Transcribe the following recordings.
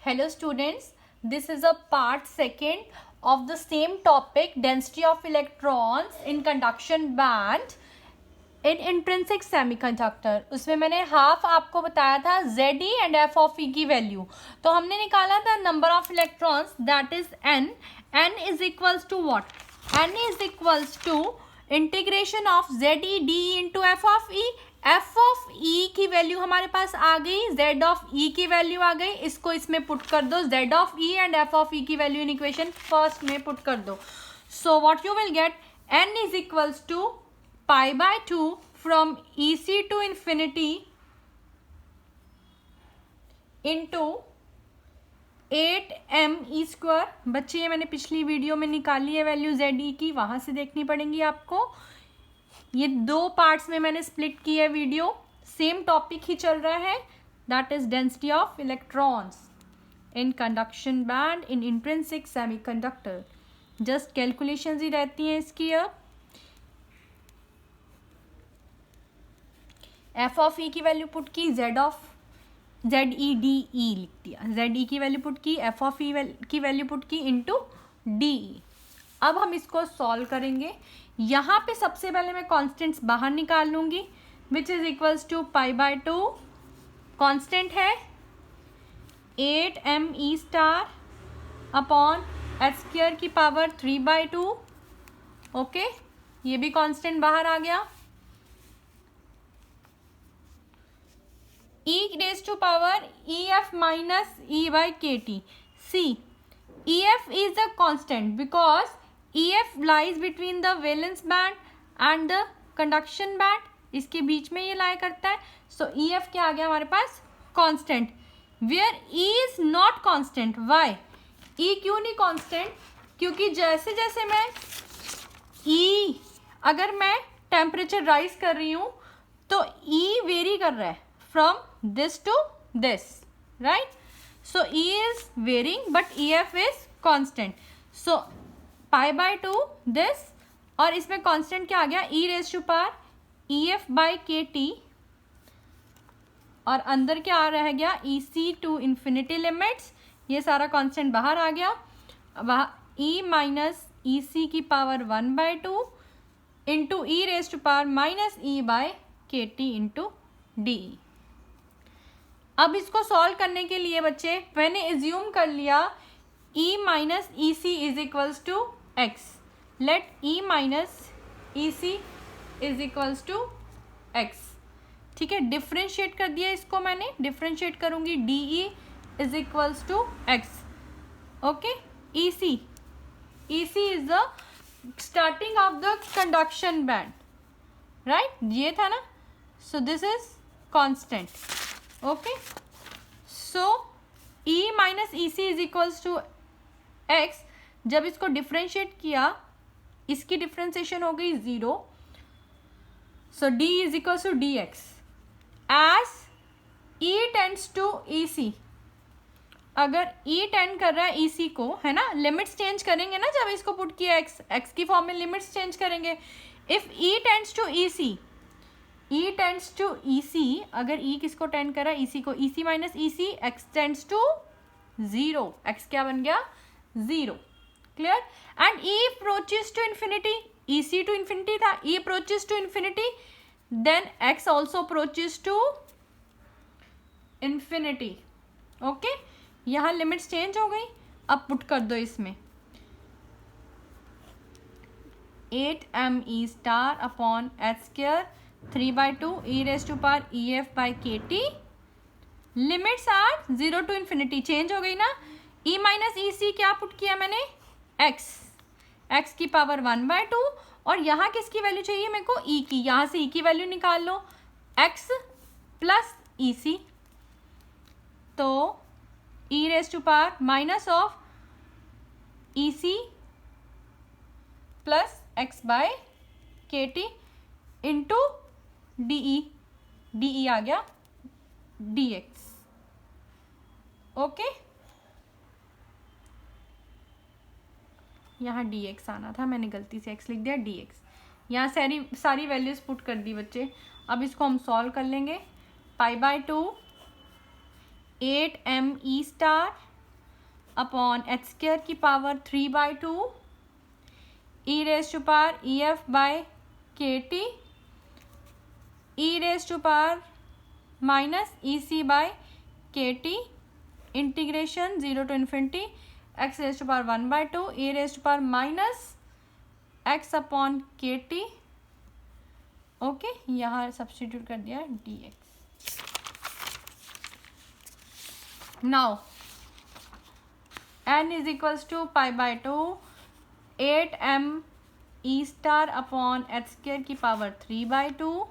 Hello students, this is a part second of the same topic, density of electrons in conduction band in intrinsic semiconductor. उसमें मैंने half आपको बताया था ZE and F of E की value. तो हमने निकाला था number of electrons that is N. N is equals to what? N is equals to integration of ZE DE into F of E. F of E की value हमारे पास आ गई, Z ऑफ E की वैल्यू आ गई, इसको इसमें पुट कर दो, Z of E and F of E की वैल्यू इन इक्वेशन फर्स्ट में पुट कर दो. So what you will get, N is equals to pi by 2 from EC to infinity into 8me². बच्चे ये मैंने पिछली वीडियो में निकाली है वैल्यू ZE की, वहां से देखनी पड़ेंगी आपको. ये दो पार्ट्स में मैंने स्प्लिट की है वीडियो, सेम टॉपिक ही चल रहा है, that is density of electrons in conduction band in intrinsic semiconductor. Just calculations ही रहती हैं इसकी. अब एफ ऑफ ई की वैल्यू पुट की, जेड ऑफ ZEDE लिख दिया, ZE की वैल्यू पुट की, एफ ऑफ ई की वैल्यू पुट की इंटू DE. अब हम इसको सॉल्व करेंगे. यहाँ पे सबसे पहले मैं कॉन्स्टेंट्स बाहर निकाल लूँगी, which is equals to pi by 2. Constant है 8me* अपॉन h² की पावर 3/2. ओके, ये भी कॉन्स्टेंट बाहर आ गया. e raised to power EF minus E/kT. See, EF is the constant because EF lies between the valence band and the conduction band. इसके बीच में ये लाई करता है. So EF क्या आ गया हमारे पास? Constant. Where E is not constant. Why? E क्यों नहीं constant? क्योंकि जैसे जैसे मैं E अगर मैं टेम्परेचर राइज कर रही हूँ तो E वेरी कर रहा है from this to this, right? So E is varying but EF is constant. So pi by 2 this, और इसमें constant क्या आ गया, E raised to power EF/kT, और अंदर क्या आ रह गया, EC to infinity limits. ये सारा constant बाहर आ गया. E माइनस EC की power 1/2 into E raised to power minus E/kT into DE. अब इसको सॉल्व करने के लिए बच्चे मैंने एज्यूम कर लिया E minus EC is equals to X. Let E minus EC is equals to X. ठीक है, डिफ्रेंशिएट कर दिया इसको मैंने. डिफ्रेंशिएट करूंगी DE is equals to X. Okay, EC is the starting of the conduction band, right? ये था ना. So this is constant. Okay, so E minus EC is equals to X. जब इसको डिफ्रेंशिएट किया, इसकी डिफ्रेंशिएशन हो गई 0. So D is equals to DX. As E tends to EC, अगर E टेंड कर रहा है EC को, है ना, लिमिट्स चेंज करेंगे ना जब इसको पुट किया X की फॉर्म में लिमिट्स चेंज करेंगे. If E tends to EC, E tends to EC, अगर E किसको टेंड कर रहा है, EC को, EC minus EC, X tends to 0. X क्या बन गया, 0. Clear? And E approaches to infinity, EC to infinity था, E approaches to infinity, then X also approaches to infinity. Okay, यहाँ लिमिट्स चेंज हो गई. अब पुट कर दो इसमें 8me* upon h² 3/2 E raised to power EF/kT. Limits are 0 to infinity. Change हो गई ना. E माइनस EC क्या पुट किया मैंने, X की पावर 1/2, और यहाँ किसकी वैल्यू चाहिए मेरे को, E की. यहाँ से E की वैल्यू निकाल लो, X प्लस EC. तो E raised to power minus of EC plus X/kT into DE आ गया DX. ओके, यहाँ DX आना था, मैंने गलती से X लिख दिया, DX. यहाँ सारी वैल्यूज पुट कर दी बच्चे. अब इसको हम सॉल्व कर लेंगे. Pi by 2 8me* upon H square की power 3/2 E raise to power E F by K T E raise to power minus E C by K T integration 0 to infinity x raise to power 1/2 E raise to power minus x upon K T. Okay, यहाँ substitute कर दिया D X. Now n is equals to π/2 8m e star upon H square की power 3/2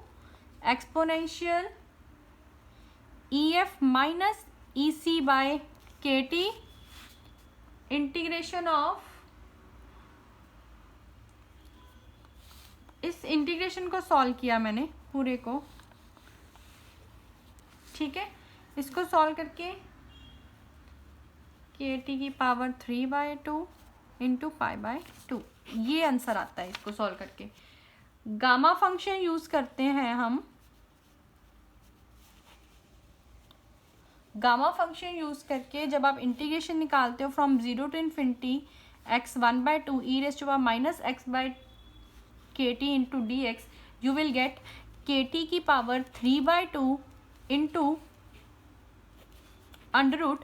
exponential E F minus E C by K T integration of. इस integration को solve किया मैंने पूरे को. ठीक है, इसको सॉल्व करके के टी की पावर 3/2 इंटू π/2 ये आंसर आता है इसको सॉल्व करके. गामा फंक्शन यूज करते हैं हम. गामा फंक्शन यूज करके जब आप इंटीग्रेशन निकालते हो from 0 to infinity x 1/2 e raised to power minus x by kt into dx, you will get kt की पावर 3/2 इंटू अंडर रूट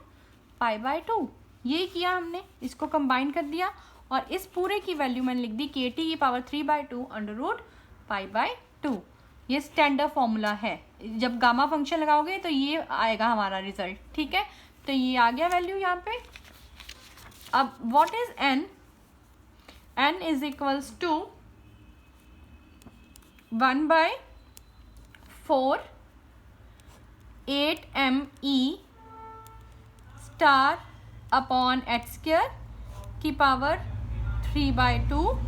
π/2. ये किया हमने, इसको कंबाइन कर दिया और इस पूरे की वैल्यू मैंने लिख दी kt की पावर 3/2 अंडर रूट π/2. ये स्टैंडर्ड फॉर्मूला है. जब गामा फंक्शन लगाओगे तो ये आएगा हमारा रिजल्ट. ठीक है, तो ये आ गया वैल्यू यहाँ पे. अब what is n? n is equals to 1/4 8me star upon H square की power 3/2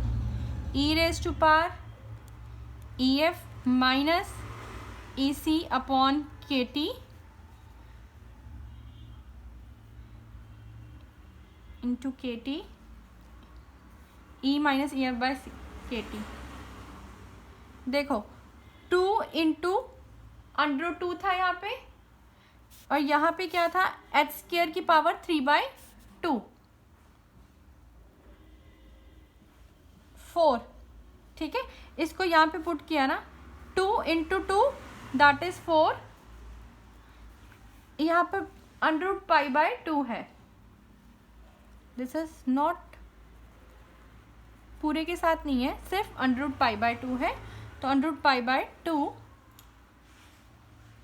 E raise to power E F minus E C upon K T into K T E minus E F by K T. देखो 2 into under 2 था यहाँ पे और यहाँ पे क्या था एच स्क्वायर की पावर 3/2 4. ठीक है, इसको यहाँ पे पुट किया ना 2 इंटू 2 दैट इज 4. यहाँ पे अंडर रूट π/2 है. दिस इज नॉट पूरे के साथ नहीं है, सिर्फ अंडर रूट π/2 है. तो अंडर रूट π/2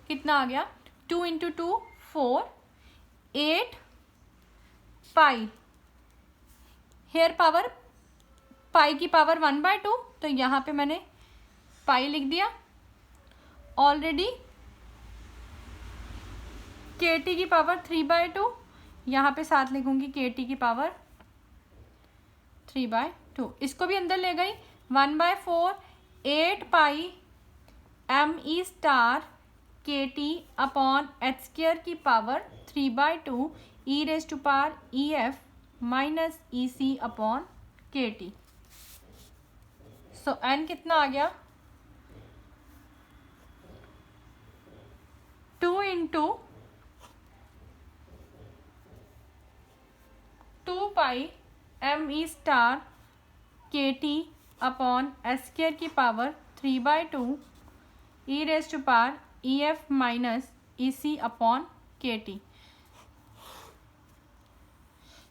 कितना आ गया 2 इंटू 2 4 8 पाई. हेयर पावर पाई की पावर 1/2 तो यहाँ पे मैंने पाई लिख दिया. ऑलरेडी के टी की पावर 3/2 यहाँ पे साथ लिखूंगी के टी की पावर 3/2. इसको भी अंदर ले गई 1/4 8 pi M E star K T upon H square की power 3/2 E raise to power E F minus E C upon K T. So N कितना आ गया 2 into 2 pi M E star K T upon H square की power 3/2 E raise to power E F minus E C upon K T.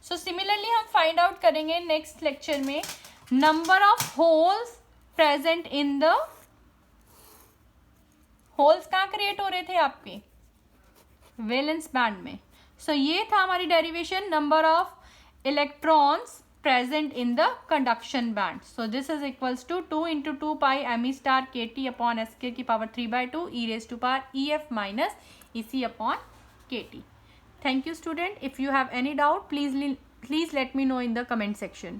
So similarly हम find out करेंगे next lecture में number of holes present in the. Holes कहाँ create हो रहे थे आपके valence band में. सो ये था हमारी derivation number of electrons present in the conduction band. So this is equals to 2 into 2 pi me star kt upon s square की power 3/2 e raised to power ef minus ec upon kt. Thank you student. If you have any doubt please let me know in the comment section.